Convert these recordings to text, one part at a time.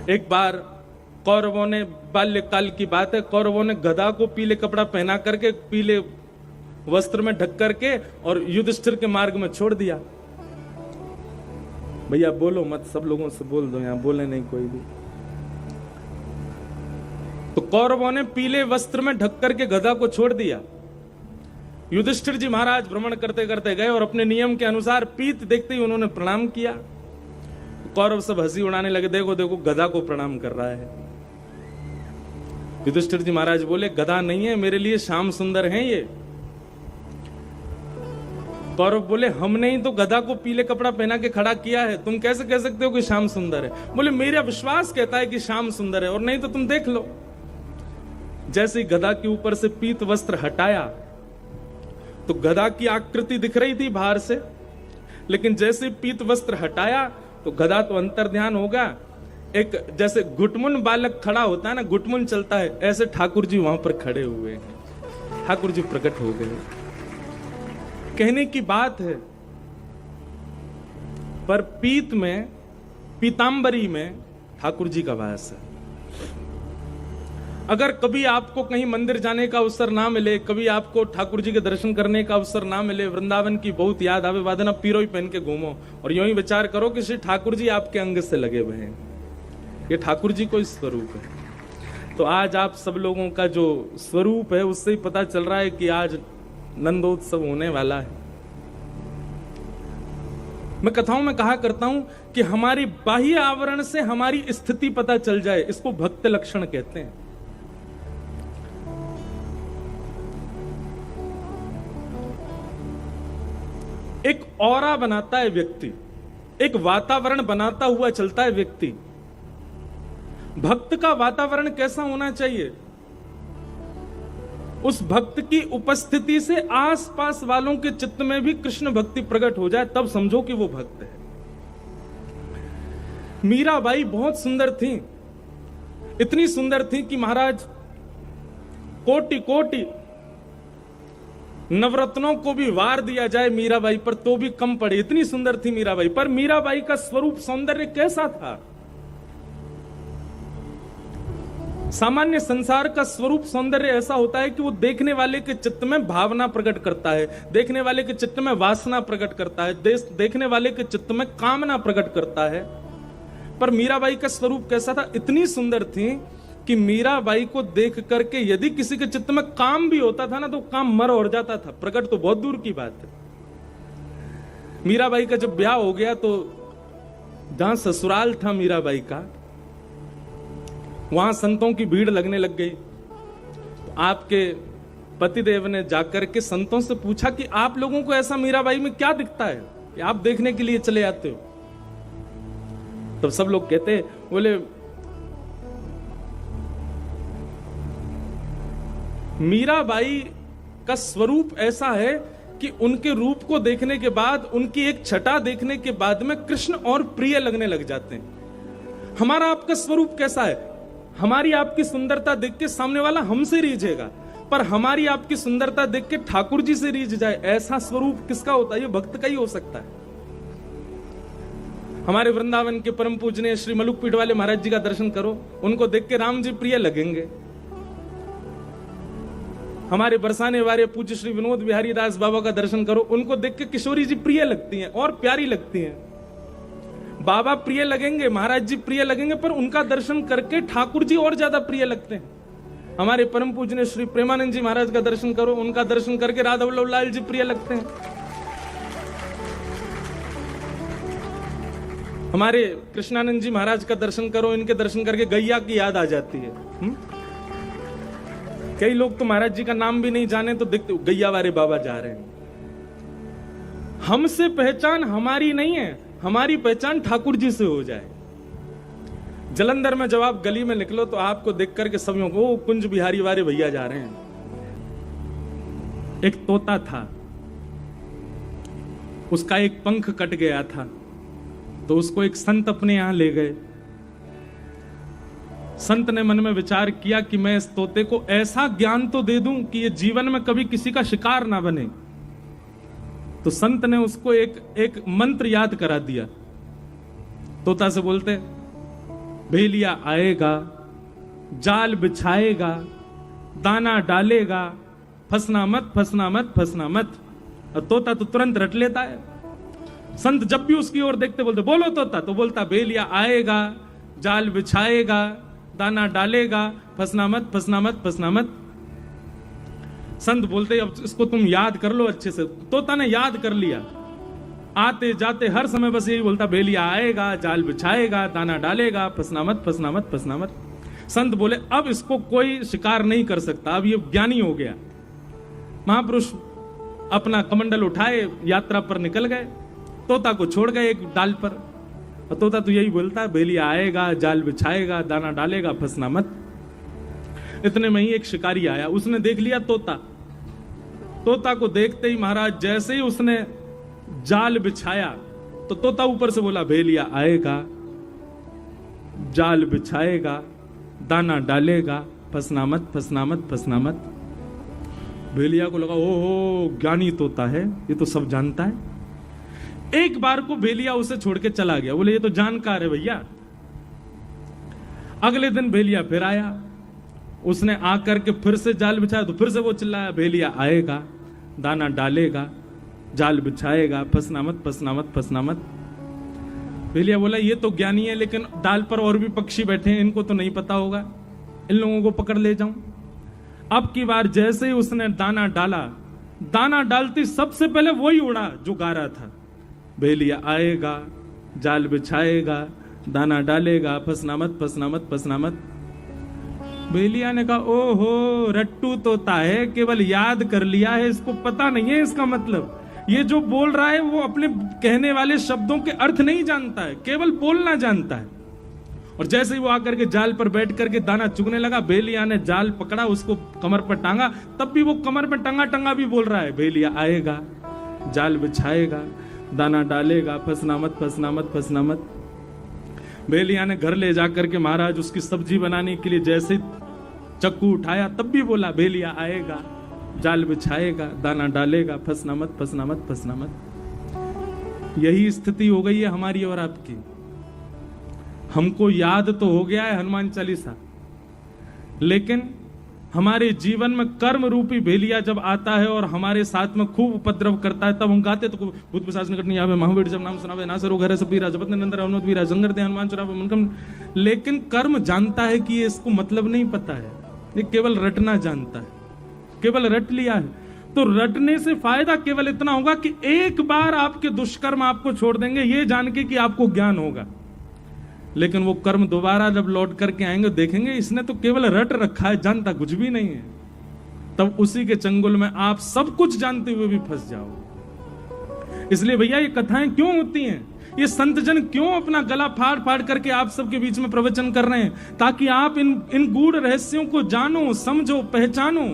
एक बार कौरवों ने, बाल्यकाल की बात है, कौरवों ने गधा को पीले कपड़ा पहना करके, पीले वस्त्र में ढक करके और युधिष्ठिर के मार्ग में छोड़ दिया। भैया बोलो मत, सब लोगों से बोल दो, यहां बोले नहीं कोई भी। तो कौरवों ने पीले वस्त्र में ढक करके गधा को छोड़ दिया। युधिष्ठिर जी महाराज भ्रमण करते करते गए और अपने नियम के अनुसार पीत देखते ही उन्होंने प्रणाम किया। कौरव सब हंसी उड़ाने लगे, देखो देखो गधा को प्रणाम कर रहा है। युधिष्ठिर जी महाराज बोले, गधा नहीं है, मेरे लिए श्याम सुंदर हैं ये। कौरव बोले, हमने ही तो गधा को पीले कपड़ा पहना के खड़ा किया है, तुम कैसे कह सकते हो कि श्याम सुंदर है? बोले, मेरा विश्वास कहता है कि श्याम सुंदर है, और नहीं तो तुम देख लो। जैसे गधा के ऊपर से पीत वस्त्र हटाया तो गधा की आकृति दिख रही थी बाहर से, लेकिन जैसे पीत वस्त्र हटाया तो गधा तो अंतर्ध्यान होगा। एक जैसे घुटमुन बालक खड़ा होता है ना, घुटमुन चलता है, ऐसे ठाकुर जी वहां पर खड़े हुए हैं। ठाकुर जी प्रकट हो गए। कहने की बात है, पर पीत में, पीतांबरी में ठाकुर जी का वास है। अगर कभी आपको कहीं मंदिर जाने का अवसर ना मिले, कभी आपको ठाकुर जी के दर्शन करने का अवसर ना मिले, वृंदावन की बहुत याद आवे, वादना पीरो ही पहन के घूमो और यूं ही विचार करो कि श्री ठाकुर जी आपके अंग से लगे हुए हैं। ये ठाकुर जी को स्वरूप है। तो आज आप सब लोगों का जो स्वरूप है उससे ही पता चल रहा है कि आज नंदोत्सव होने वाला है। मैं कथाओं में कहा करता हूं कि हमारी बाह्य आवरण से हमारी स्थिति पता चल जाए, इसको भक्त लक्षण कहते हैं। एक ऑरा बनाता है व्यक्ति, एक वातावरण बनाता हुआ चलता है व्यक्ति। भक्त का वातावरण कैसा होना चाहिए? उस भक्त की उपस्थिति से आसपास वालों के चित्त में भी कृष्ण भक्ति प्रकट हो जाए, तब समझो कि वो भक्त है। मीराबाई बहुत सुंदर थी, इतनी सुंदर थी कि महाराज कोटि कोटि नवरत्नों को भी वार दिया जाए मीराबाई पर तो भी कम पड़े, इतनी सुंदर थी मीराबाई। पर मीराबाई का स्वरूप सौंदर्य कैसा था? सामान्य संसार का स्वरूप सौंदर्य ऐसा होता है कि वो देखने वाले के चित्त में भावना प्रकट करता है, देखने वाले के चित्त में वासना प्रकट करता है, देखने वाले के चित्त में कामना प्रकट करता है। पर मीराबाई का स्वरूप कैसा था? इतनी सुंदर थी कि मीराबाई को देख करके यदि किसी के चित्त में काम भी होता था ना, तो काम मर और जाता था, प्रकट तो बहुत दूर की बात है। मीराबाई का जब ब्याह हो गया तो जहां ससुराल था मीराबाई का, वहां संतों की भीड़ लगने लग गई। तो आपके पतिदेव ने जाकर के संतों से पूछा कि आप लोगों को ऐसा मीराबाई में क्या दिखता है कि आप देखने के लिए चले आते हो? तब सब लोग कहते, बोले मीराबाई का स्वरूप ऐसा है कि उनके रूप को देखने के बाद, उनकी एक छटा देखने के बाद में कृष्ण और प्रिय लगने लग जाते हैं। हमारा आपका स्वरूप कैसा है? हमारी आपकी सुंदरता देख के सामने वाला हमसे रीझेगा, पर हमारी आपकी सुंदरता देख के ठाकुर जी से रीझ जाए, ऐसा स्वरूप किसका होता है? ये भक्त का ही हो सकता है। हमारे वृंदावन के परम पूजनीय श्री मलुक पीठ वाले महाराज जी का दर्शन करो, उनको देख के राम जी प्रिय लगेंगे। हमारे बरसाने वाले पूज्य श्री विनोद बिहारी दास बाबा का दर्शन करो, उनको देख के किशोरी जी प्रिय लगती हैं और प्यारी लगती हैं। बाबा प्रिय लगेंगे, महाराज जी प्रिय लगेंगे, पर उनका दर्शन करके ठाकुर जी और ज्यादा प्रिय लगते हैं। हमारे परम पूजनीय श्री प्रेमानंद जी महाराज का दर्शन करो, उनका दर्शन करके राधा वल्लभ लाल जी प्रिय लगते हैं। हमारे कृष्णानंद जी महाराज का दर्शन करो, इनके दर्शन करके गैया की याद आ जाती है। कई लोग तो महाराज जी का नाम भी नहीं जाने तो देखते गैया वाले बाबा जा रहे हैं। हमसे पहचान हमारी नहीं है, हमारी पहचान ठाकुर जी से हो जाए। जलंधर में जब आप गली में निकलो तो आपको देख करके सब वो कुंज बिहारी वाले भैया जा रहे हैं। एक तोता था, उसका एक पंख कट गया था, तो उसको एक संत अपने यहां ले गए। संत ने मन में विचार किया कि मैं इस तोते को ऐसा ज्ञान तो दे दूं कि ये जीवन में कभी किसी का शिकार ना बने। तो संत ने उसको एक मंत्र याद करा दिया। तोता से बोलते, भेलिया आएगा, जाल बिछाएगा, दाना डालेगा, फंसना मत, फंसना मत, फंसना मत। और तोता तो तुरंत रट लेता है। संत जब भी उसकी ओर देखते बोलते बोलो तोता, तो बोलता भेलिया आएगा, जाल बिछाएगा, दाना डालेगा, फंसना मत, फंसना मत, फंसना मत। संत बोलते अब इसको तुम याद कर लो अच्छे से। तोता ने याद कर लिया, आते जाते हर समय बस यही बोलता भेलिया आएगा, जाल बिछाएगा, दाना डालेगा, फंसना मत, फंसना मत, फंसना मत। संत बोले अब इसको कोई शिकार नहीं कर सकता, अब ये ज्ञानी हो गया। महापुरुष अपना कमंडल उठाए यात्रा पर निकल गए, तोता को छोड़ गए एक डाल पर। और तोता तो यही बोलता है भेलिया आएगा, जाल बिछाएगा, दाना डालेगा, फंसना मत। इतने में ही एक शिकारी आया, उसने देख लिया तोता। तोता को देखते ही महाराज जैसे ही उसने जाल बिछाया तो तोता ऊपर से बोला भेलिया आएगा, जाल बिछाएगा, दाना डालेगा, फंसना मत, फंसना मत, फंसना मत। भेलिया को लगा ओहो ज्ञानी तोता है, ये तो सब जानता है। एक बार को भेलिया उसे छोड़ के चला गया, बोले ये तो जानकार है भैया। अगले दिन भेलिया फिर आया, उसने आकर के फिर से जाल बिछाया तो फिर से वो चिल्लाया भेलिया आएगा, दाना डालेगा, जाल बिछाएगा, फंसना मत, फंसना मत, फंसना मत। भेलिया बोला ये तो ज्ञानी है, लेकिन डाल पर और भी पक्षी बैठे हैं, इनको तो नहीं पता होगा, इन लोगों को पकड़ ले जाऊं। अब की बार जैसे ही उसने दाना डाला, दाना डालती सबसे पहले वही उड़ा जो गा रहा था, भेलिया आएगा, जाल बिछाएगा, दाना डालेगा, फंसना मत, फंसना मत, फंसना मत। भेलिया ने कहा ओहो रट्टू तोता है, केवल याद कर लिया है, इसको पता नहीं है इसका मतलब। ये जो बोल रहा है वो अपने कहने वाले शब्दों के अर्थ नहीं जानता है, केवल बोलना जानता है। और जैसे ही वो आकर के जाल पर बैठ करके दाना चुगने लगा, भेलिया ने जाल पकड़ा, उसको कमर पर टांगा, तब भी वो कमर में टंगा टंगा भी बोल रहा है भेलिया आएगा, जाल बिछाएगा, दाना डालेगा, फंसना मत, फंसना मत, फंसना मत। भेलिया ने घर ले जाकर के महाराज उसकी सब्जी बनाने के लिए जैसे चक्कू उठाया तब भी बोला भेलिया आएगा, जाल बिछाएगा, दाना डालेगा, फंसना मत, फंसना मत, फंसना मत। यही स्थिति हो गई है हमारी और आपकी। हमको याद तो हो गया है हनुमान चालीसा, लेकिन हमारे जीवन में कर्म रूपी भेलिया जब आता है और हमारे साथ में खूब उपद्रव करता है, तब हम गाते तो भूत पिशाच निकट नहीं आवे, महावीर जब नाम सुनावे, नासरो घर सब पीरा, जपत नंदन हनुमत वीरा, जंगर दे हनुमान चुरावे मनकम। लेकिन कर्म जानता है कि ये इसको मतलब नहीं पता है, ये केवल रटना जानता है, केवल रट लिया है। तो रटने से फायदा केवल इतना होगा कि एक बार आपके दुष्कर्म आपको छोड़ देंगे, ये जान के कि आपको ज्ञान होगा। लेकिन वो कर्म दोबारा जब लौट करके आएंगे देखेंगे इसने तो केवल रट रखा है, जानता कुछ भी नहीं है। तब उसी के चंगुल में आप सब कुछ जानते हुए भी फंस जाओ। इसलिए भैया ये कथाएं क्यों होती हैं, ये संत जन क्यों अपना गला फाड़ फाड़ करके आप सबके बीच में प्रवचन कर रहे हैं, ताकि आप इन गूढ़ रहस्यों को जानो, समझो, पहचानो,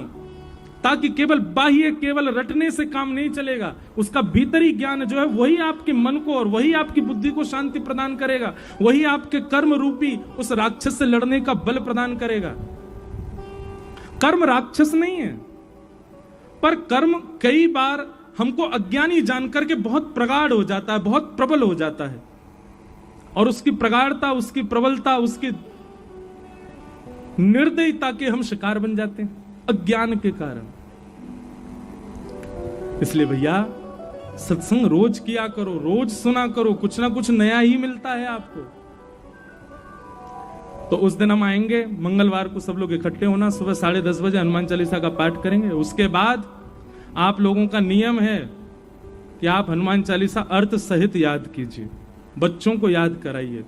ताकि केवल बाह्य, केवल रटने से काम नहीं चलेगा। उसका भीतरी ज्ञान जो है वही आपके मन को और वही आपकी बुद्धि को शांति प्रदान करेगा, वही आपके कर्म रूपी उस राक्षस से लड़ने का बल प्रदान करेगा। कर्म राक्षस नहीं है, पर कर्म कई बार हमको अज्ञानी जानकर के बहुत प्रगाढ़ हो जाता है, बहुत प्रबल हो जाता है, और उसकी प्रगाढ़ता, उसकी प्रबलता, उसकी निर्दयता के हम शिकार बन जाते हैं अज्ञान के कारण। इसलिए भैया सत्संग रोज किया करो, रोज सुना करो, कुछ ना कुछ नया ही मिलता है आपको। तो उस दिन हम आएंगे मंगलवार को, सब लोग इकट्ठे होना, सुबह 10:30 बजे हनुमान चालीसा का पाठ करेंगे। उसके बाद आप लोगों का नियम है कि आप हनुमान चालीसा अर्थ सहित याद कीजिए, बच्चों को याद कराइए,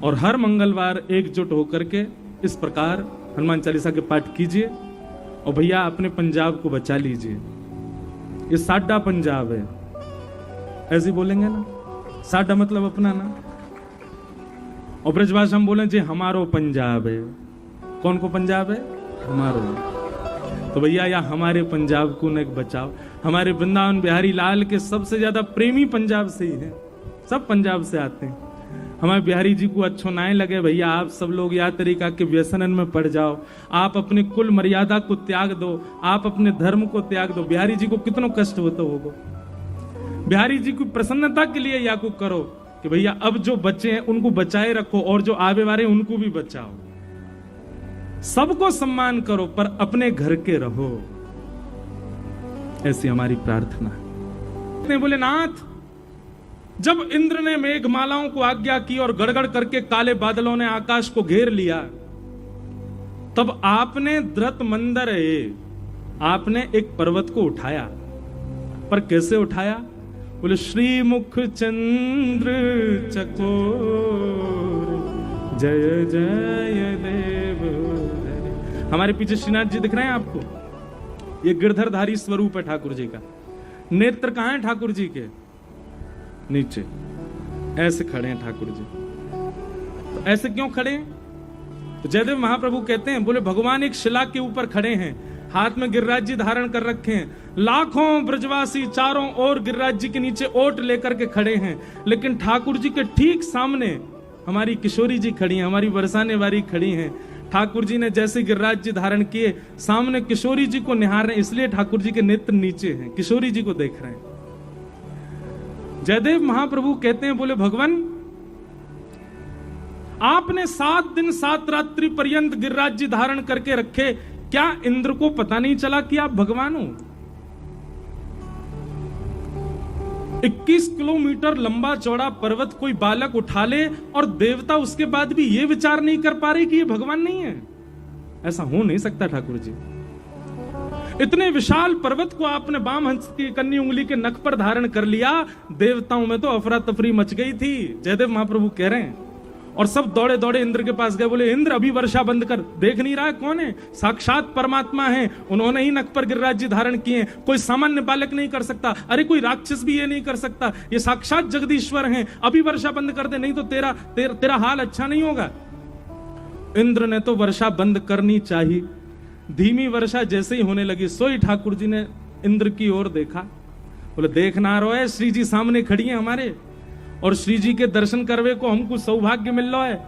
और हर मंगलवार एकजुट होकर के इस प्रकार हनुमान चालीसा के पाठ कीजिए। और भैया अपने पंजाब को बचा लीजिए, ये साडा पंजाब है, ऐसे बोलेंगे ना, साडा मतलब अपना ना, और ब्रजभाषा हम बोले जी हमारो पंजाब है। कौन को पंजाब है? हमारो। तो भैया या हमारे पंजाब को न बचाओ। हमारे वृंदावन बिहारी लाल के सबसे ज्यादा प्रेमी पंजाब से ही है, सब पंजाब से आते हैं। हमारे बिहारी जी को अच्छो ना लगे भैया आप सब लोग या तरीका के व्यसनन में पड़ जाओ, आप अपने कुल मर्यादा को त्याग दो, आप अपने धर्म को त्याग दो। बिहारी जी को कितना कष्ट होता होगा, बिहारी जी की प्रसन्नता के लिए या को करो, कि भैया अब जो बच्चे हैं उनको बचाए रखो और जो आवे वाले हैं उनको भी बचाओ। सबको सम्मान करो पर अपने घर के रहो, ऐसी हमारी प्रार्थना है। बोले नाथ, जब इंद्र ने मेघमालाओं को आज्ञा की और गड़गड़ करके काले बादलों ने आकाश को घेर लिया, तब आपने द्रत मंदर आपने एक पर्वत को उठाया। पर कैसे उठाया? बोले श्रीमुख चंद्र चकोर जय जय देव। हमारे पीछे श्रीनाथ जी दिख रहे हैं आपको? ये गिरधरधारी स्वरूप है ठाकुर जी का। नेत्र कहां है ठाकुर जी के? नीचे ऐसे खड़े हैं ठाकुर जी। तो ऐसे क्यों खड़े हैं? तो जयदेव महाप्रभु कहते हैं, बोले भगवान एक शिला के ऊपर खड़े हैं, हाथ में गिरिराज जी धारण कर रखे हैं, लाखों ब्रजवासी चारों ओर गिरिराज जी के नीचे ओट लेकर के खड़े हैं, लेकिन ठाकुर जी के ठीक सामने हमारी किशोरी जी खड़ी हैं, हमारी बरसाने वाली खड़ी हैं। ठाकुर जी ने जैसे गिरिराज जी धारण किए, सामने किशोरी जी को निहार रहे हैं, इसलिए ठाकुर जी के नेत्र नीचे हैं, किशोरी जी को देख रहे हैं। जयदेव महाप्रभु कहते हैं, बोले भगवान आपने 7 दिन 7 रात्रि पर्यंत गिरिराज जी धारण करके रखे, क्या इंद्र को पता नहीं चला कि आप भगवान हो? 21 किलोमीटर लंबा चौड़ा पर्वत कोई बालक उठा ले और देवता उसके बाद भी ये विचार नहीं कर पा रहे कि ये भगवान नहीं है? ऐसा हो नहीं सकता ठाकुर जी। इतने विशाल पर्वत को आपने वाम हंस की कन्नी उंगली के नख पर धारण कर लिया, देवताओं में तो अफरा तफरी मच गई थी। जयदेव महाप्रभु कह रहे हैं, और सब दौड़े दौड़े इंद्र के पास गए, बोले इंद्र अभी वर्षा बंद कर, देख नहीं रहा है कौन है? साक्षात परमात्मा है, उन्होंने ही नख पर गिरिराज जी धारण किए हैं, कोई सामान्य बालक नहीं कर सकता, अरे कोई राक्षस भी ये नहीं कर सकता, ये साक्षात जगदीश्वर हैं, अभी वर्षा बंद कर दे, नहीं तो तेरा हाल अच्छा नहीं होगा। इंद्र ने तो वर्षा बंद करनी चाहिए। धीमी वर्षा जैसे ही होने लगी, सोई ठाकुर जी ने इंद्र की ओर देखा, बोले देखना रो है, श्री जी सामने खड़ी है हमारे, और श्री जी के दर्शन करवे को हमको सौभाग्य मिल रहा है,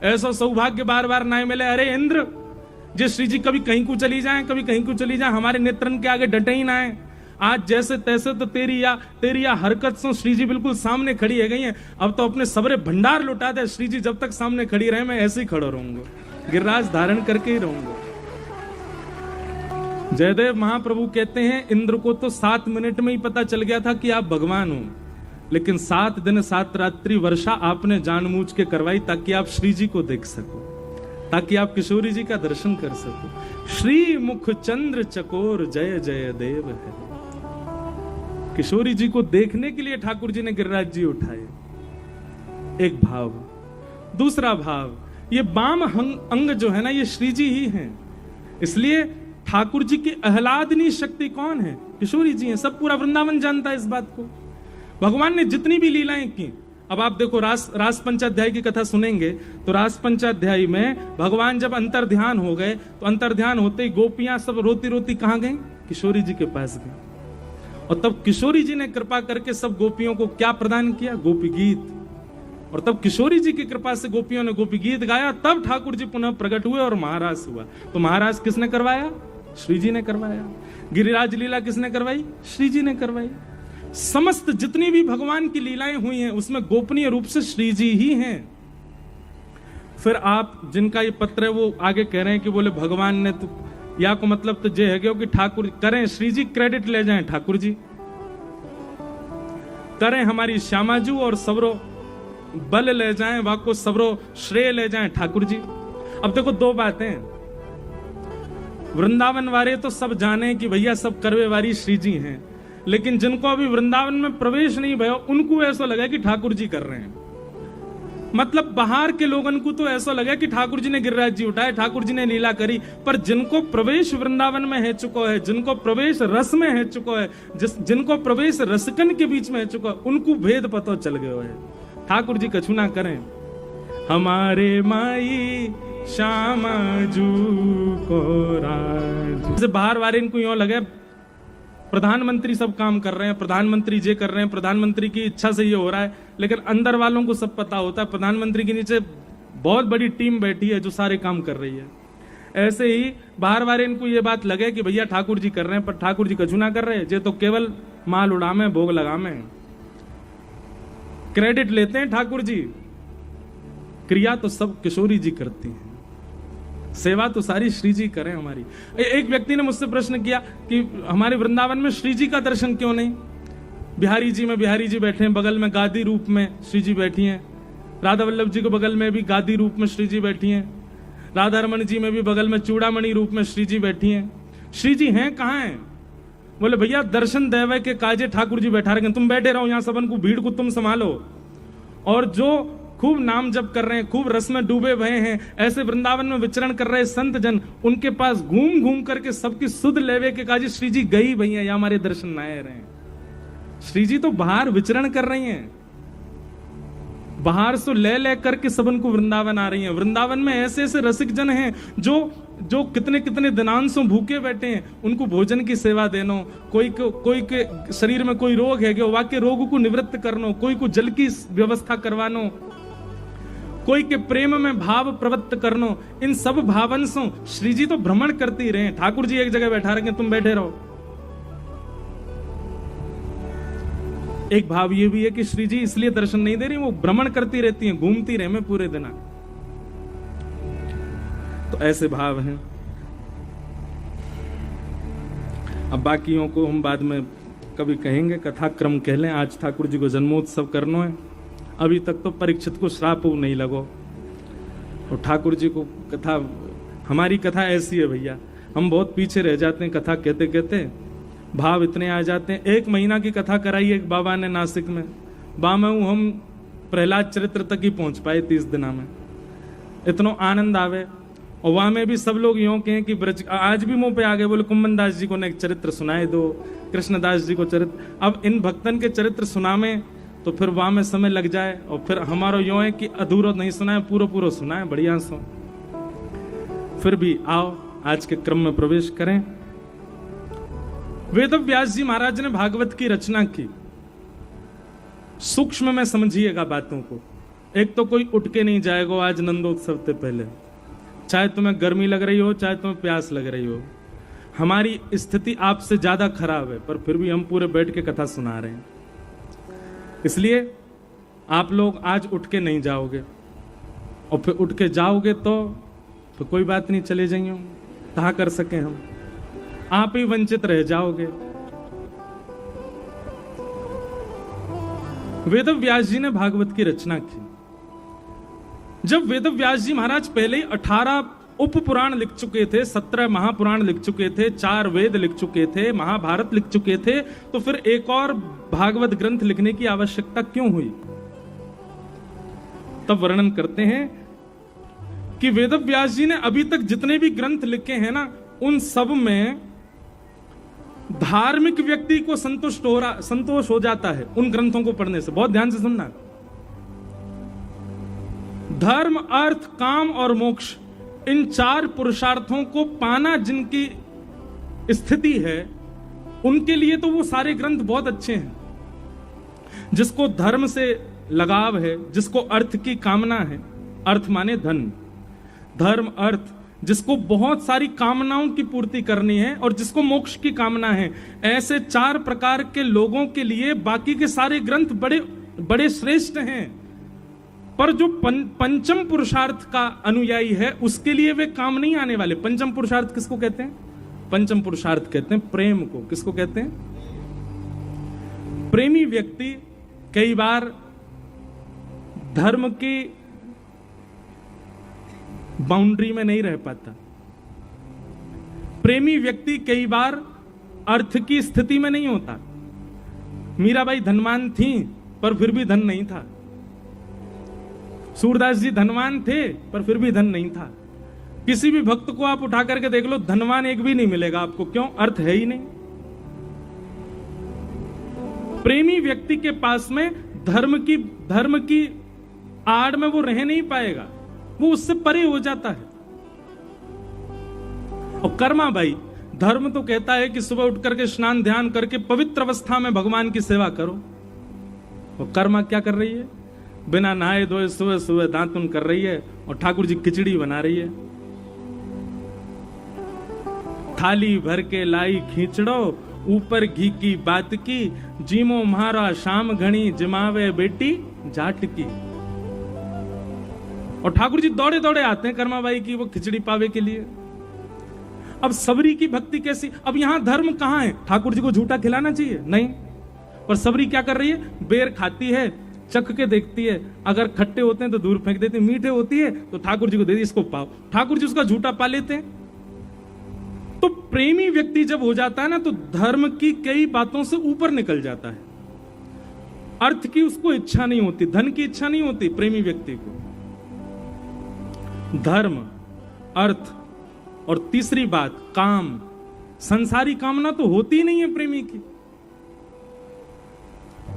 ऐसा सौभाग्य बार बार ना मिले। अरे इंद्र, जे श्री जी कभी कहीं को चली जाए, कभी कहीं को चली जाए, हमारे नेत्रन के आगे डटे ही ना है। आज जैसे तैसे तो तेरी या हरकत से श्री जी बिल्कुल सामने खड़ी है गई है। अब तो अपने सबरे भंडार लुटा दे, श्री जी जब तक सामने खड़ी रहे मैं ऐसे ही खड़ा रहूंगा, गिरिराज धारण करके ही रहूंगा। जयदेव महाप्रभु कहते हैं, इंद्र को तो 7 मिनट में ही पता चल गया था कि आप भगवान हो, लेकिन 7 दिन 7 रात्रि वर्षा आपने जानबूझ के करवाई ताकि आप श्री जी को देख सको, ताकि आप किशोरी जी का दर्शन कर सको। श्री मुख चंद्र चकोर जय जय देव है। किशोरी जी को देखने के लिए ठाकुर जी ने गिरिराज जी उठाए। एक भाव। दूसरा भाव, ये वाम अंग जो है ना, ये श्री जी ही हैं, इसलिए ठाकुर जी की आह्लादनी शक्ति कौन है? किशोरी जी हैं। सब पूरा वृंदावन जानता है इस बात को। भगवान ने जितनी भी लीलाएं की, अब आप देखो रास पंचाध्याय की कथा सुनेंगे तो रास पंचाध्याय में भगवान जब अंतर्ध्यान हो गए तो अंतर्ध्यान होते ही गोपियां सब रोती रोती कहां गई? किशोरी जी के पास गई, और तब किशोरी जी ने कृपा करके सब गोपियों को क्या प्रदान किया? गोपी गीत। और तब किशोरी जी की कृपा से गोपियों ने गोपी गीत गाया, तब ठाकुर जी पुनः प्रकट हुए और महाराज हुआ। तो महाराज किसने करवाया? श्री जी ने करवाया। गिरिराज लीला किसने करवाई? श्री जी ने करवाई। समस्त जितनी भी भगवान की लीलाएं हुई हैं उसमें गोपनीय रूप से श्री जी ही हैं। फिर आप जिनका ये पत्र है वो आगे कह रहे हैं कि बोले भगवान ने तो, या को मतलब तो ये है कि ठाकुर करें, श्री जी क्रेडिट ले जाएं, ठाकुर जी करें, हमारी श्यामाजू और सबरो बल ले जाएं, वाको सबरो श्रेय ले जाएं ठाकुर जी। अब देखो दो बातें, वृंदावन वाले तो सब जाने कि भैया सब करवे वाली श्री जी हैं, लेकिन जिनको अभी वृंदावन में प्रवेश नहीं भया उनको ऐसा लगा कि ठाकुर जी कर रहे हैं। मतलब बाहर के लोगों को तो ऐसा लगा कि ठाकुर जी ने गिरिराज जी उठाए, ठाकुर जी ने लीला करी, पर जिनको प्रवेश वृंदावन में है चुका है, जिनको प्रवेश रस में है चुका है, जिनको प्रवेश रसकन के बीच में है चुका है, उनको भेद पता चल गया है। ठाकुर जी कछु ना करें, हमारे माई श्यामा जू को राज। बाहर वाले इनको यूं लगे प्रधानमंत्री सब काम कर रहे हैं, प्रधानमंत्री ये कर रहे हैं, प्रधानमंत्री की इच्छा से ये हो रहा है, लेकिन अंदर वालों को सब पता होता है प्रधानमंत्री के नीचे बहुत बड़ी टीम बैठी है जो सारे काम कर रही है। ऐसे ही बाहर वाले इनको ये बात लगे कि भैया ठाकुर जी कर रहे हैं, पर ठाकुर जी कछु ना कर रहे, ये तो केवल माल उड़ामे भोग लगामे। क्रेडिट लेते हैं ठाकुर जी, क्रिया तो सब किशोरी जी करती हैं, सेवा तो सारी श्री जी करें हमारी। एक व्यक्ति ने मुझसे प्रश्न किया कि हमारे वृंदावन में श्री जी का दर्शन क्यों नहीं? बिहारी जी में बिहारी जी बैठे हैं, बगल में गादी रूप में श्री जी बैठी हैं। राधा वल्लभ जी को बगल में भी गादी रूप में श्री जी बैठी हैं। राधा रमन जी में भी बगल में चूड़ामणि रूप में श्री जी बैठी हैं। श्री जी हैं कहाँ हैं? बोले भैया दर्शन देवे के काजे ठाकुर जी बैठा रहे, तुम बैठे रहो यहाँ, सबन को भीड़ को तुम संभालो। और जो खूब नाम जप कर रहे हैं, खूब रस में डूबे हुए हैं, ऐसे वृंदावन में विचरण कर रहे संत जन, उनके पास घूम घूम करके सबकी सुध लेवे के काजे श्री जी गई भैया, या हमारे दर्शन ना आए रहे। श्री जी तो बाहर विचरण कर रही हैं, बाहर से ले करके सबन को वृंदावन आ रही हैं। वृंदावन में ऐसे ऐसे रसिक जन हैं जो कितने कितने दिनांशों भूखे बैठे हैं, उनको भोजन की सेवा देनो, कोई के शरीर में कोई रोग है वो वाक्य रोग को निवृत्त करनो, कोई को जल की व्यवस्था करवानो, कोई के प्रेम में भाव प्रवृत्त करनो, इन सब भावंशों श्री जी तो भ्रमण करती रहे। ठाकुर जी एक जगह बैठा रहे, तुम बैठे रहो। एक भाव ये भी है कि श्री जी इसलिए दर्शन नहीं दे रही, वो भ्रमण करती रहती हैं, घूमती रहे में पूरे दिन। तो ऐसे भाव हैं। अब बाकियों को हम बाद में कभी कहेंगे, कथा क्रम कह लें। आज ठाकुर जी को जन्मोत्सव करना है, अभी तक तो परीक्षित को श्राप नहीं लगो। और ठाकुर जी को कथा, हमारी कथा ऐसी है भैया, हम बहुत पीछे रह जाते हैं कथा कहते कहते, भाव इतने आ जाते हैं। 1 महीना की कथा कराई एक बाबा ने नासिक में, बामऊ हम प्रहलाद चरित्र तक ही पहुंच पाए 30 दिना में, इतना आनंद आवे। और वहां में भी सब लोग यूं कहें कि ब्रज, आज भी मुंह पे आ गए, बोले कुम्मन दास जी को ने एक चरित्र सुनाए दो, कृष्णदास जी को चरित्र। अब इन भक्तन के चरित्र सुनामे तो फिर वहां में समय लग जाए, और फिर हमारा यूं है कि अधूरा नहीं सुनाए, पूरा पूरा सुनाए बढ़िया सो। फिर भी आओ आज के क्रम में प्रवेश करें। वेद व्यास जी महाराज ने भागवत की रचना की, सूक्ष्म में समझिएगा बातों को। एक तो कोई उठ के नहीं जाएगा आज नंदोत्सव से पहले, चाहे तुम्हें गर्मी लग रही हो, चाहे तुम्हें प्यास लग रही हो। हमारी स्थिति आपसे ज्यादा खराब है, पर फिर भी हम पूरे बैठ के कथा सुना रहे हैं। इसलिए आप लोग आज उठ के नहीं जाओगे, और फिर उठ के जाओगे तो कोई बात नहीं, चले जाइए, कहा कर सके हम, आप ही वंचित रह जाओगे। वेद व्यास जी ने भागवत की रचना की। जब वेद व्यास जी महाराज पहले ही 18 उप पुराण लिख चुके थे, 17 महापुराण लिख चुके थे, 4 वेद लिख चुके थे, महाभारत लिख चुके थे, तो फिर एक और भागवत ग्रंथ लिखने की आवश्यकता क्यों हुई? तब वर्णन करते हैं कि वेद व्यास जी ने अभी तक जितने भी ग्रंथ लिखे हैं ना, उन सब में धार्मिक व्यक्ति को संतोष हो जाता है उन ग्रंथों को पढ़ने से। बहुत ध्यान से सुनना। धर्म, अर्थ, काम और मोक्ष, इन 4 पुरुषार्थों को पाना जिनकी स्थिति है, उनके लिए तो वो सारे ग्रंथ बहुत अच्छे हैं। जिसको धर्म से लगाव है, जिसको अर्थ की कामना है, अर्थ माने धन, धर्म, अर्थ, जिसको बहुत सारी कामनाओं की पूर्ति करनी है, और जिसको मोक्ष की कामना है, ऐसे 4 प्रकार के लोगों के लिए बाकी के सारे ग्रंथ बड़े बड़े श्रेष्ठ हैं। पर जो पंचम पुरुषार्थ का अनुयायी है, उसके लिए वे काम नहीं आने वाले। पंचम पुरुषार्थ किसको कहते हैं? पंचम पुरुषार्थ कहते हैं प्रेम को। किसको कहते हैं? प्रेमी व्यक्ति कई बार धर्म की बाउंड्री में नहीं रह पाता। प्रेमी व्यक्ति कई बार अर्थ की स्थिति में नहीं होता। मीराबाई धनवान थी, पर फिर भी धन नहीं था। सूरदास जी धनवान थे, पर फिर भी धन नहीं था। किसी भी भक्त को आप उठा करके देख लो, धनवान एक भी नहीं मिलेगा आपको। क्यों? अर्थ है ही नहीं। प्रेमी व्यक्ति के पास में धर्म की आड़ में वो रह नहीं पाएगा, वो उससे परे हो जाता है। और कर्मा भाई, धर्म तो कहता है कि सुबह उठ करके स्नान ध्यान करके पवित्र अवस्था में भगवान की सेवा करो। और कर्मा क्या कर रही है? बिना नहाए धोए सुबह सुबह दातुन कर रही है, और ठाकुर जी खिचड़ी बना रही है। थाली भर के लाई खींचड़ो, ऊपर घी की बात की, जीमो म्हारा शाम घनी जमावे बेटी जाट की। और ठाकुर जी दौड़े दौड़े आते हैं कर्माबाई की वो खिचड़ी पावे के लिए। अब सबरी की भक्ति कैसी? अब यहां धर्म कहां है? ठाकुर जी को झूठा खिलाना चाहिए? नहीं। पर सबरी क्या कर रही है? बेर खाती है, चख के देखती है, अगर खट्टे होते हैं तो दूर फेंक देती है, मीठे होती है तो ठाकुर जी को दे दी, इसको पाओ। ठाकुर जी उसका झूठा पा लेते हैं। तो प्रेमी व्यक्ति जब हो जाता है ना, तो धर्म की कई बातों से ऊपर निकल जाता है। अर्थ की उसको इच्छा नहीं होती, धन की इच्छा नहीं होती प्रेमी व्यक्ति को। धर्म, अर्थ और तीसरी बात काम, संसारी कामना तो होती ही नहीं है प्रेमी की।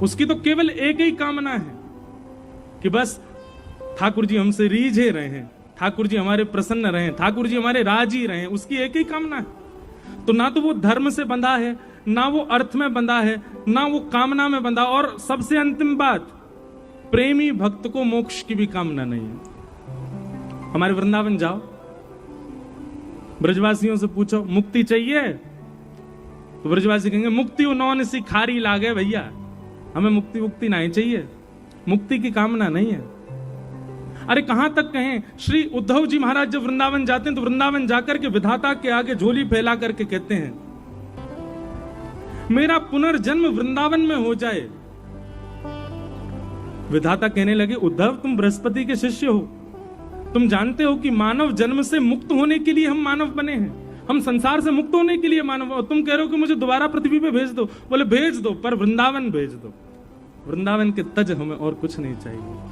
उसकी तो केवल एक ही कामना है कि बस ठाकुर जी हमसे रीझे रहे हैं, ठाकुर जी हमारे प्रसन्न रहे, ठाकुर जी हमारे राजी रहे। उसकी एक ही कामना है। तो ना तो वो धर्म से बंधा है, ना वो अर्थ में बंधा है, ना वो कामना में बंधा। और सबसे अंतिम बात, प्रेमी भक्त को मोक्ष की भी कामना नहीं है। हमारे वृंदावन जाओ, ब्रजवासियों से पूछो मुक्ति चाहिए, तो ब्रजवासी कहेंगे मुक्ति उन्होंने सी खारी लागे भैया, हमें मुक्ति मुक्ति नहीं चाहिए, मुक्ति की कामना नहीं है। अरे कहां तक कहें, श्री उद्धव जी महाराज जब वृंदावन जाते हैं तो वृंदावन जाकर के विधाता के आगे झोली फैला करके कहते हैं मेरा पुनर्जन्म वृंदावन में हो जाए। विधाता कहने लगे उद्धव तुम बृहस्पति के शिष्य हो, तुम जानते हो कि मानव जन्म से मुक्त होने के लिए हम मानव बने हैं, हम संसार से मुक्त होने के लिए मानव, और तुम कह रहे हो कि मुझे दोबारा पृथ्वी पे भेज दो। बोले भेज दो, पर वृंदावन भेज दो, वृंदावन के तज हमें और कुछ नहीं चाहिए।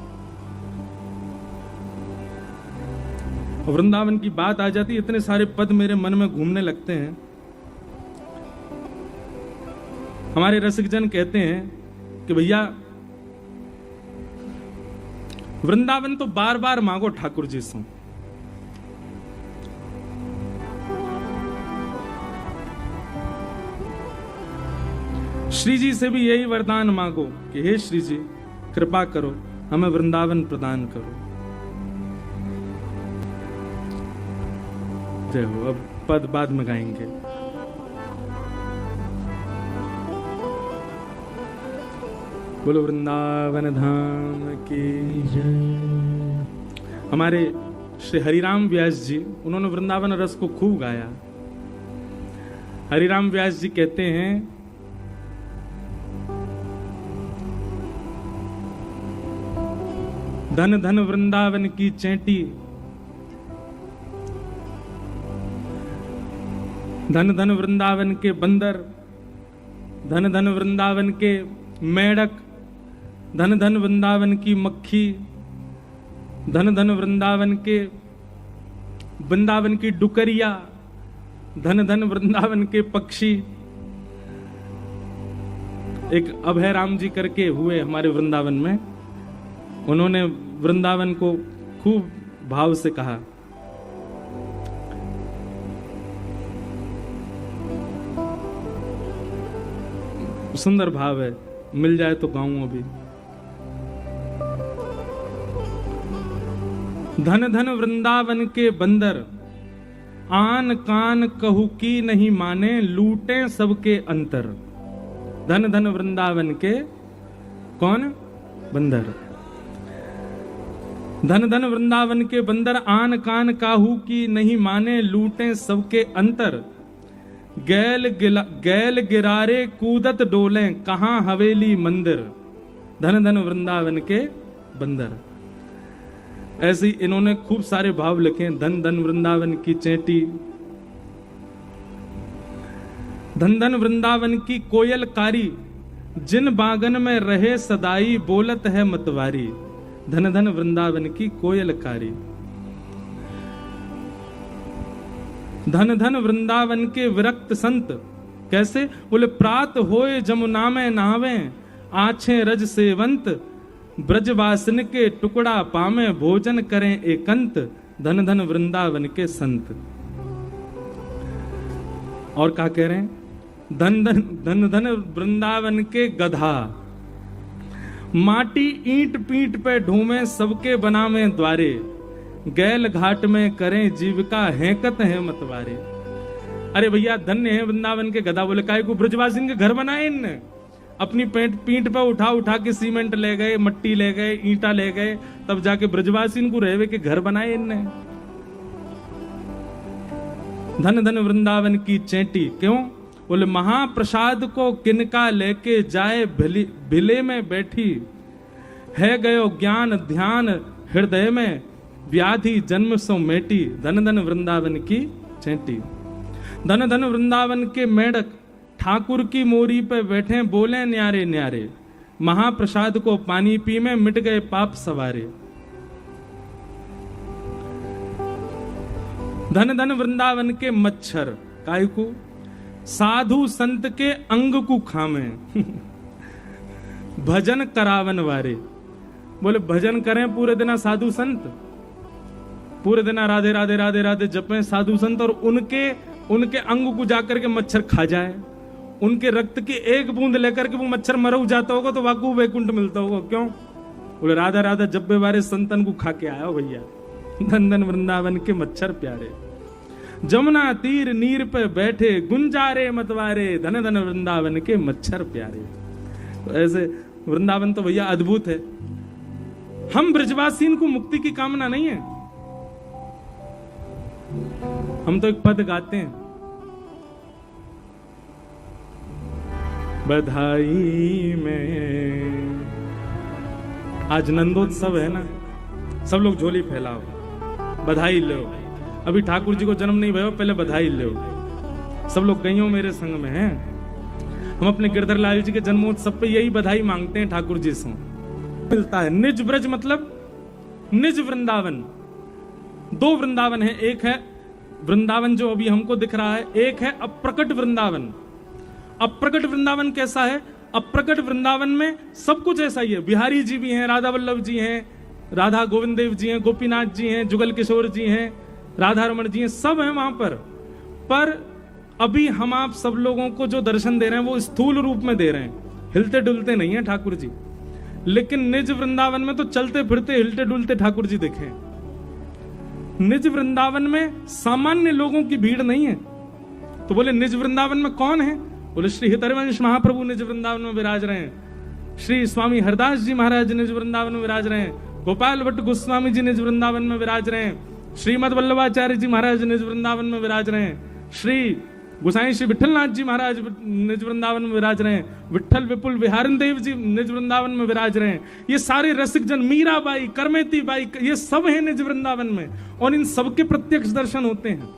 वृंदावन की बात आ जाती, इतने सारे पद मेरे मन में घूमने लगते हैं। हमारे रसिकजन कहते हैं कि भैया वृंदावन तो बार बार मांगो ठाकुर जी से। श्री जी से भी यही वरदान मांगो कि हे श्री जी कृपा करो, हमें वृंदावन प्रदान करो। जय हो। अब पद बाद में गाएंगे। बोलो वृंदावन धाम की जय। हमारे श्री हरिराम व्यास जी, उन्होंने वृंदावन रस को खूब गाया। हरिराम व्यास जी कहते हैं धन धन वृंदावन की चैंटी, धन धन वृंदावन के बंदर, धन धन वृंदावन के मेढक, धन धन वृंदावन की मक्खी, धन धन वृंदावन की डुकरिया, धन धन वृंदावन के पक्षी। एक अभय राम जी करके हुए हमारे वृंदावन में, उन्होंने वृंदावन को खूब भाव से कहा। सुंदर भाव है, मिल जाए तो गाऊं अभी। धन धन वृंदावन के बंदर, आन कान कहू की नहीं माने, लूटे सबके अंतर। धन धन वृंदावन के कौन? बंदर। धन धन वृंदावन के बंदर, आन कान काहू की नहीं माने, लूटे सबके अंतर। गैल गिरारे कूदत डोले, कहां हवेली मंदिर। धन धन वृंदावन के बंदर। ऐसे ही इन्होंने खूब सारे भाव लिखे। धन धन वृंदावन की चेटी, धन धन वृंदावन की कोयल कारी, जिन बागन में रहे सदाई, बोलत है मतवारी। धन धन वृंदावन की कोयल कारी। धन धन वृंदावन के विरक्त संत, कैसे? बोले प्रात होए जमुना में नहावे, आछे रज सेवंत, ब्रजवासन के टुकड़ा पामे, भोजन करें एकांत। धन धन वृंदावन के संत। और क्या कह रहे हैं? धन धन धन धन वृंदावन के गधा, माटी ईंट पीठ पे ढूमे, सबके बनावे द्वारे, गैल घाट में करें जीविका, हैकत है मतवारे। अरे भैया धन्य है वृंदावन के गधा। बोले काहे को? ब्रजवासी के घर बनाए इनने, अपनी पीठ पे उठा उठा के सीमेंट ले गए, मट्टी ले गए, ईंटा ले गए, तब जाके ब्रजवासी इनको रहवे के घर बनाए इनने। धन धन वृंदावन की चेंटी, क्यों? बोले महाप्रसाद को किनका लेके जाए भिले में बैठी, है गयो ज्ञान ध्यान हृदय में, व्याधि जन्म सो मेटी, धन धन वृंदावन की चेंटी। धन धन वृंदावन के मेढक ठाकुर की मोरी पे बैठे, बोले न्यारे न्यारे, महाप्रसाद को पानी पी में मिट गए पाप सवारे। धन धन वृंदावन के मच्छर, काय को? साधु संत के अंग को खामे भजन करावन वारे। बोले भजन करें पूरे दिन साधु संत, पूरे दिन राधे राधे राधे राधे जपें साधु संत, और उनके अंग को जाकर के मच्छर खा जाए, उनके रक्त की एक बूंद लेकर के वो मच्छर मर जाता होगा तो वाकू वैकुंठ मिलता होगा। क्यों? बोले राधा राधा जब्बे वारे संतन को खा के आया हो भैया। धन धन वृंदावन के मच्छर प्यारे, जमुना तीर नीर पे बैठे, गुंजारे मतवारे, धन धन वृंदावन के मच्छर प्यारे। तो ऐसे वृंदावन तो भैया अद्भुत है। हम ब्रजवासी को मुक्ति की कामना नहीं है, हम तो एक पद गाते हैं, बधाई में। आज नंदोत्सव है ना, सब लोग झोली फैलाओ, बधाई लो। अभी ठाकुर जी को जन्म नहीं भयो, पहले बधाई लो। सब लोग गईयों मेरे संग में हैं। हम अपने गिरधर लाल जी के जन्मोत्सव पे यही बधाई मांगते हैं ठाकुर जी से। मिलता है निज ब्रज मतलब निज वृंदावन। दो वृंदावन है, एक है वृंदावन जो अभी हमको दिख रहा है, एक है अप्रकट वृंदावन। अप्रकट वृंदावन कैसा है? अप्रकट वृंदावन में सब कुछ ऐसा ही है। बिहारी जी भी हैं, राधा वल्लभ जी हैं, राधा गोविंद देव जी हैं, गोपीनाथ जी हैं, जुगल किशोर जी हैं, राधा रमण जी हैं, सब हैं वहां पर अभी हम आप सब लोगों को जो दर्शन दे रहे हैं वो स्थूल रूप में दे रहे हैं, हिलते डुलते नहीं है ठाकुर जी। लेकिन निज वृंदावन में तो चलते फिरते हिलते डुलते ठाकुर जी दिखे। निज वृंदावन में सामान्य लोगों की भीड़ नहीं है। तो बोले निज वृंदावन में कौन है? बोले श्री हितरवंश महाप्रभु निज वृंदावन में विराज रहे हैं, श्री स्वामी हरदास जी महाराज निज वृंदावन में विराज रहे हैं, गोपाल भट्ट गोस्वामी जी निज वृंदावन में विराज रहे हैं, श्रीमद वल्लभाचार्य जी महाराज निज वृंदावन में विराज रहे हैं, श्री गोसाई श्री विठलनाथ जी महाराज निज वृंदावन में विराज रहे हैं, विठल विपुल विहारन देव जी निज वृंदावन में विराज रहे हैं। ये सारे रसिक जन, मीराबाई, करमेती बाई, ये सब है निज वृंदावन में, और इन सबके प्रत्यक्ष दर्शन होते हैं।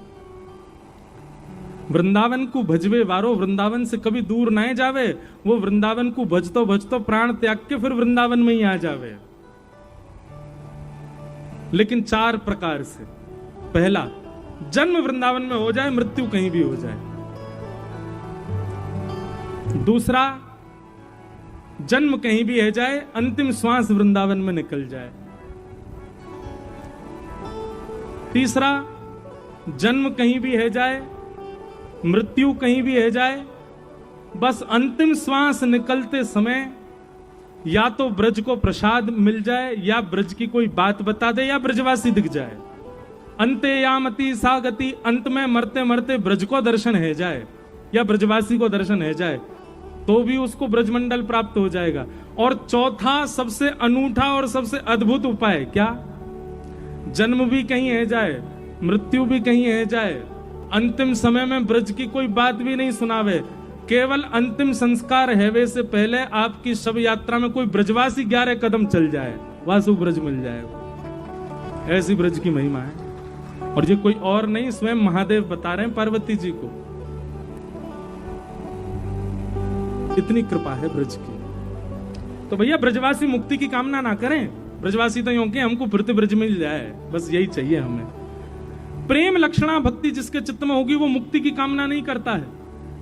वृंदावन को भजवे वारो, वृंदावन से कभी दूर ना जावे, वो वृंदावन को भजतो भजतो प्राण त्याग के फिर वृंदावन में ही आ जावे। लेकिन 4 प्रकार से। पहला, जन्म वृंदावन में हो जाए, मृत्यु कहीं भी हो जाए। दूसरा, जन्म कहीं भी है जाए, अंतिम श्वास वृंदावन में निकल जाए। तीसरा, जन्म कहीं भी है जाए, मृत्यु कहीं भी है जाए, बस अंतिम श्वास निकलते समय या तो ब्रज को प्रसाद मिल जाए, या ब्रज की कोई बात बता दे, या ब्रजवासी दिख जाए। अंते यामति सा गति, अंत में मरते मरते ब्रज को दर्शन है जाए या ब्रजवासी को दर्शन है जाए, तो भी उसको ब्रजमंडल प्राप्त हो जाएगा। और चौथा, सबसे अनूठा और सबसे अद्भुत उपाय क्या? जन्म भी कहीं है जाए, मृत्यु भी कहीं है जाए, अंतिम समय में ब्रज की कोई बात भी नहीं सुनावे, केवल अंतिम संस्कार हैवे से पहले आपकी शव यात्रा में कोई ब्रजवासी 11 कदम चल जाए, वासु ब्रज मिल जाएगा। ऐसी ब्रज की महिमा है, और ये कोई और नहीं, स्वयं महादेव बता रहे हैं पार्वती जी को। इतनी कृपा है ब्रज की। तो भैया ब्रजवासी मुक्ति की कामना ना करें, ब्रजवासी तो यूं कि हमको फिरते ब्रज मिल जाए, बस यही चाहिए हमें। प्रेम लक्षणा भक्ति जिसके चित्त में होगी वो मुक्ति की कामना नहीं करता है।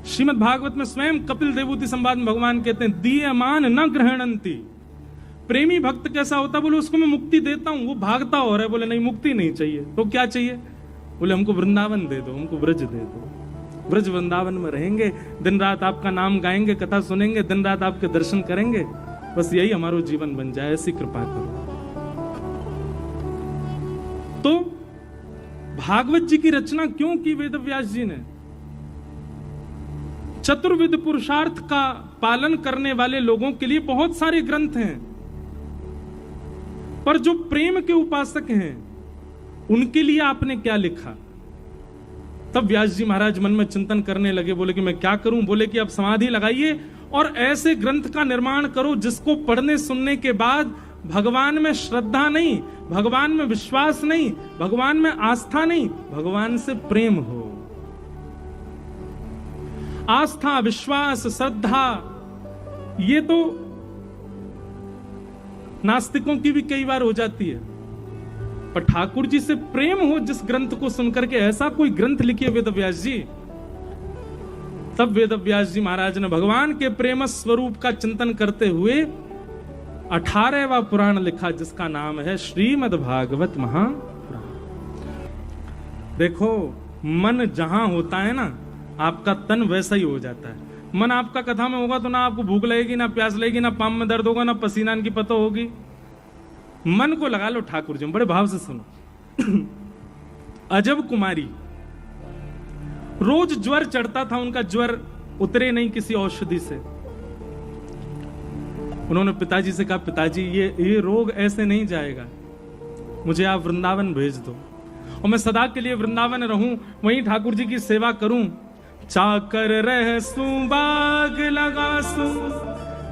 श्रीमद् भागवत में स्वयं कपिल देवूति संवाद में भगवान कहते हैं, दीयमान न ग्रहणंती। प्रेमी भक्त कैसा होता? बोले उसको मैं मुक्ति देता हूं, वो भागता हो रहा है। बोले नहीं, मुक्ति नहीं चाहिए, तो क्या चाहिए? बोले हमको वृंदावन दे दो, हमको ब्रज दे दो। ब्रज वृंदावन में रहेंगे, दिन रात आपका नाम गाएंगे, कथा सुनेंगे, दिन रात आपके दर्शन करेंगे, बस यही हमारा जीवन बन जाए, ऐसी कृपा करो। तो भागवत जी की रचना क्यों की वेद व्यास जी ने? चतुर्विध पुरुषार्थ का पालन करने वाले लोगों के लिए बहुत सारे ग्रंथ हैं, पर जो प्रेम के उपासक हैं उनके लिए आपने क्या लिखा? तब व्यास जी महाराज मन में चिंतन करने लगे, बोले कि मैं क्या करूं? बोले कि अब समाधि लगाइए और ऐसे ग्रंथ का निर्माण करो जिसको पढ़ने सुनने के बाद भगवान में श्रद्धा नहीं, भगवान में विश्वास नहीं, भगवान में आस्था नहीं, भगवान से प्रेम हो। आस्था, विश्वास, श्रद्धा ये तो नास्तिकों की भी कई बार हो जाती है, पर ठाकुर जी से प्रेम हो जिस ग्रंथ को सुनकर के, ऐसा कोई ग्रंथ लिखिए वेद व्यास जी। तब वेद व्यास जी महाराज ने भगवान के प्रेम स्वरूप का चिंतन करते हुए 18वां पुराण लिखा, जिसका नाम है श्रीमद् भागवत महापुराण। देखो, मन जहां होता है ना, आपका तन वैसा ही हो जाता है। मन आपका कथा में होगा तो ना आपको भूख लगेगी, ना प्यास लगेगी, ना पांव में दर्द होगा, ना पसीना की पता होगी। मन को लगा लो ठाकुर जी, बड़े भाव से सुनो। अजब कुमारी, रोज ज्वर चढ़ता था, उनका ज्वर उतरे नहीं किसी औषधि से। उन्होंने पिताजी से कहा, पिताजी ये रोग ऐसे नहीं जाएगा, मुझे आप वृंदावन भेज दो और मैं सदा के लिए वृंदावन रहूं, वहीं ठाकुर जी की सेवा करूं। चाकर रहसू बाग लगासू,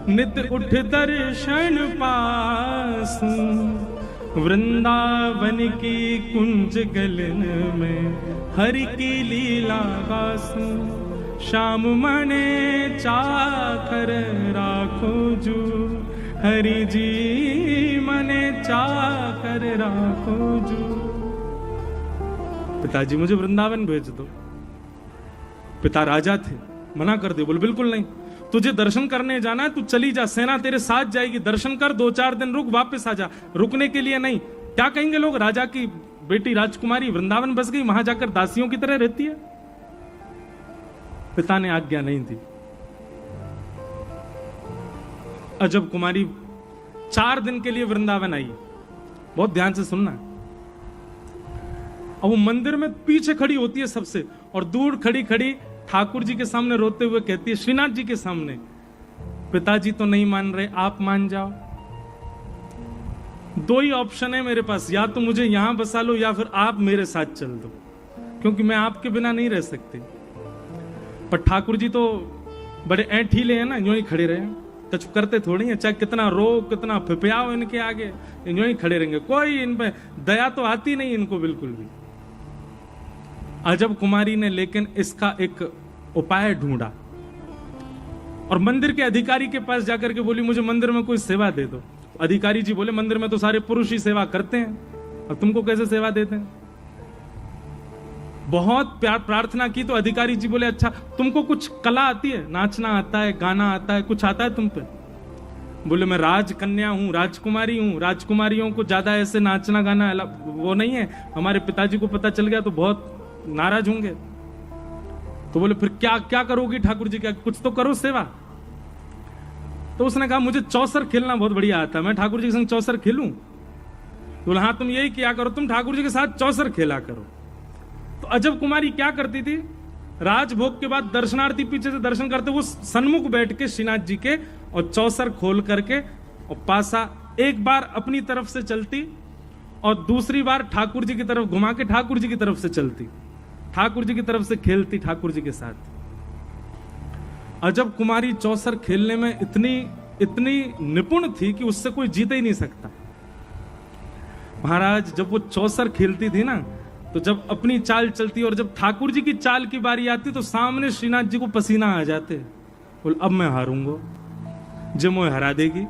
नित उठ दर्शन पासू, वृंदावन की कुंज गलन में हरि की लीला गासू। श्याम मने चाकर राखो जू, हरि जी मने चाकर राखो जू। पिताजी मुझे वृंदावन भेज दो। पिता राजा थे, मना कर दे, बोले बिल्कुल नहीं, तुझे दर्शन करने जाना है, तू चली जा, सेना तेरे साथ जाएगी, दर्शन कर, 2-4 दिन रुक, वापस आ जा। रुकने के लिए नहीं। क्या कहेंगे लोग, राजा की बेटी राजकुमारी वृंदावन बस गई, वहां जाकर दासियों की तरह रहती है। पिता ने आज्ञा नहीं दी। अजब कुमारी 4 दिन के लिए वृंदावन आई। बहुत ध्यान से सुनना। अब वो मंदिर में पीछे खड़ी होती है सबसे, और दूर खड़ी खड़ी ठाकुर जी के सामने रोते हुए कहती है, श्रीनाथ जी के सामने, पिताजी तो नहीं मान रहे, आप मान जाओ। 2 ही ऑप्शन है मेरे पास, या तो मुझे यहां बसा लो या फिर आप मेरे साथ चल दो, क्योंकि मैं आपके बिना नहीं रह सकती। पर ठाकुर जी तो बड़े ऐंठीले हैं ना, यूं ही खड़े रहे, कुछ करते थोड़ी है, चाहे कितना रो कितना फिपियाओ इनके आगे, यूं ही खड़े रहेंगे। कोई इन पे दया तो आती नहीं इनको बिल्कुल भी। अजब कुमारी ने लेकिन इसका एक उपाय ढूंढा और मंदिर के अधिकारी के पास जाकर के बोली, मुझे मंदिर में कोई सेवा दे दो। अधिकारी जी बोले, मंदिर में तो सारे पुरुष ही सेवा करते हैं, और तुमको कैसे सेवा देते हैं? बहुत प्यार प्रार्थना की तो अधिकारी जी बोले, अच्छा तुमको कुछ कला आती है, नाचना आता है, गाना आता है, कुछ आता है तुम पे? बोले, मैं राजकन्या हूं, राजकुमारी हूं, राजकुमारियों को ज्यादा ऐसे नाचना गाना वो नहीं है, हमारे पिताजी को पता चल गया तो बहुत नाराज होंगे। तो बोले, फिर क्या क्या करोगी ठाकुर जी, क्या कुछ तो करो सेवा। तो उसने कहा, मुझे चौसर खेलना बहुत बढ़िया आता है, मैं ठाकुर जी के संग चौसर खेलूं। तो बोला, हाँ तुम यही किया करो, तुम ठाकुर जी के साथ चौसर खेला करो। तो अजब कुमारी क्या करती थी, राजभोग के बाद दर्शनार्थी पीछे से दर्शन करते, वो सन्मुख बैठ के श्रीनाथ जी के और चौसर खोल करके और पासा एक बार अपनी तरफ से चलती और दूसरी बार ठाकुर जी की तरफ घुमा के ठाकुर जी की तरफ से चलती, ठाकुर जी की तरफ से खेलती ठाकुर जी के साथ। अजब कुमारी चौसर खेलने में इतनी निपुण थी कि उससे कोई जीत ही नहीं सकता। महाराज जब वो चौसर खेलती थी ना, तो जब अपनी चाल चलती और जब ठाकुर जी की चाल की बारी आती तो सामने श्रीनाथ जी को पसीना आ जाते, बोल अब मैं हारूंगा, जो मुझे हरा देगी।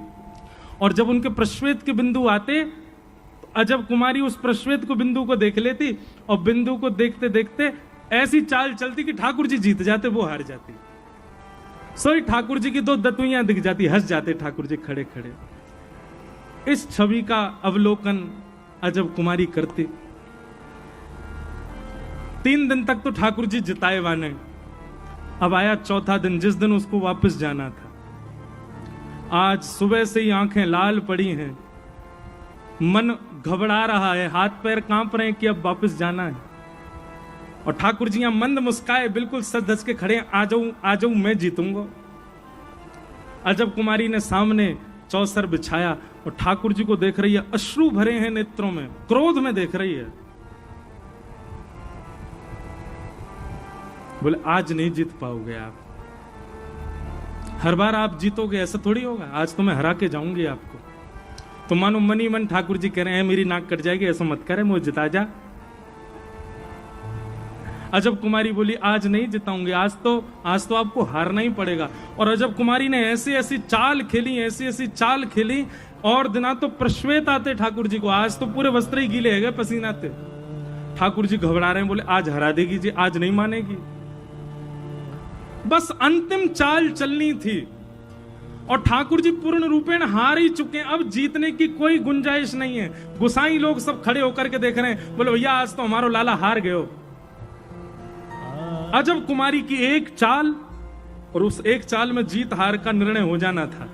और जब उनके प्रश्वेत के बिंदु आते तो अजब कुमारी उस प्रश्वेत को बिंदु को देख लेती और बिंदु को देखते देखते ऐसी चाल चलती कि ठाकुर जी जीत जाते, वो हार जाती। सोई ठाकुर जी की 2 दतुइयां दिख जाती, हंस जाते ठाकुर जी खड़े खड़े। इस छवि का अवलोकन अजब कुमारी करती। 3 दिन तक तो ठाकुर जी जिताए वाने। अब आया चौथा दिन, जिस दिन उसको वापस जाना था। आज सुबह से ही आंखें लाल पड़ी हैं, मन घबरा रहा है, हाथ पैर कांप रहे हैं कि अब वापस जाना है। और ठाकुर जी यहां मंद मुस्काए, बिल्कुल सज धज के खड़े, आ जाऊं मैं जीतूंगा। अजब कुमारी ने सामने चौसर बिछाया और ठाकुर जी को देख रही है, अश्रु भरे हैं नेत्रों में, क्रोध में देख रही है। बोले आज नहीं जीत पाओगे आप, हर बार आप जीतोगे ऐसा थोड़ी होगा, आज तो मैं हरा के जाऊंगी आपको। तो मानो मनी मन ठाकुर जी कह रहे हैं मेरी नाक कट जाएगी, ऐसा मत करे, मुझे जिता जा। अजब कुमारी बोली आज नहीं जिताऊंगी, आज तो आपको हारना ही पड़ेगा। और अजब कुमारी ने ऐसी ऐसी चाल खेली, और दिना तो प्रश्वेत आते ठाकुर जी को, आज तो पूरे वस्त्र ही गीले है गए पसीना थे। ठाकुर जी घबरा रहे हैं, बोले आज हरा देगी जी, आज नहीं मानेगी। बस अंतिम चाल चलनी थी और ठाकुर जी पूर्ण रूपेण हार ही चुके हैं, अब जीतने की कोई गुंजाइश नहीं है। गुसाई लोग सब खड़े होकर के देख रहे हैं, बोले भैया आज तो हमारो लाला हार गए हो। अजब कुमारी की एक चाल, और उस एक चाल में जीत हार का निर्णय हो जाना था।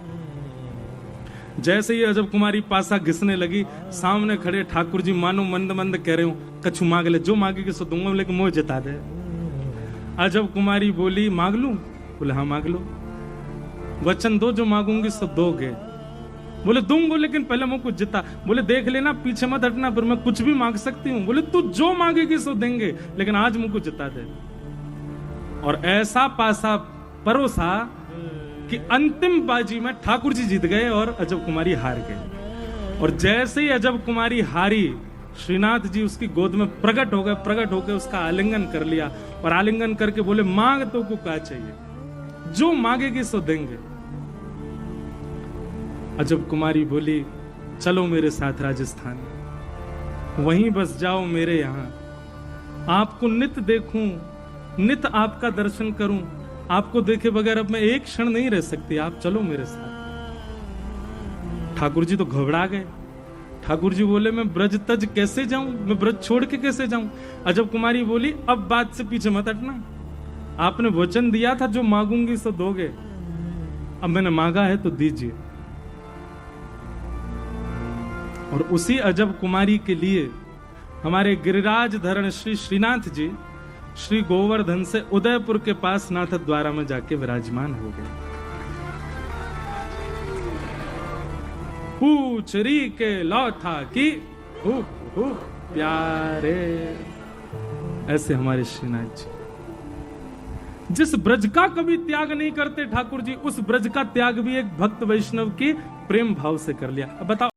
जैसे ही अजब कुमारी पासा घिसने लगी, सामने खड़े ठाकुर जी मानो मंद मंद कह रहे हो, कछु मांग ले, जो मांगेगी सो दूंगा, लेकिन मुझे जिता दे। अजब कुमारी बोली मांग लूं? बोले हाँ मांग लो, वचन दो जो मांगूंगी सो दोगे। बोले दूंगो, लेकिन पहले मुझको जिता। बोले देख लेना, पीछे मत हटना, फिर मैं कुछ भी मांग सकती हूँ। बोले तू जो मांगेगी सो देंगे, लेकिन आज मुझको जिता दे। और ऐसा पासा परोसा कि अंतिम बाजी में ठाकुर जी जीत गए और अजब कुमारी हार गए। और जैसे ही अजब कुमारी हारी, श्रीनाथ जी उसकी गोद में प्रकट हो गए, उसका आलिंगन कर लिया और आलिंगन करके बोले मांग तो को क्या चाहिए, जो मांगेगी सो देंगे। अजब कुमारी बोली चलो मेरे साथ राजस्थान, वहीं बस जाओ मेरे यहां, आपको नित देखूं, नित आपका दर्शन करूं, आपको देखे बगैर अब मैं एक क्षण नहीं रह सकती, आप चलो मेरे साथ। ठाकुर जी तो घबरा गए। ठाकुर जी बोले मैं ब्रज तज कैसे जाऊं, मैं ब्रज छोड़ के कैसे जाऊं। अजब कुमारी बोली अब बात से पीछे मत हटना, आपने वचन दिया था जो मांगूंगी सो दोगे, अब मैंने मांगा है तो दीजिए। और उसी अजब कुमारी के लिए हमारे गिरिराज धरण श्री श्रीनाथ जी श्री गोवर्धन से उदयपुर के पास नाथ द्वारा में जाके विराजमान हो गए। पूछरी के लौथा की प्यारे, ऐसे हमारे श्रीनाथ जी जिस ब्रज का कभी त्याग नहीं करते ठाकुर जी, उस ब्रज का त्याग भी एक भक्त वैष्णव की प्रेम भाव से कर लिया। अब बताओ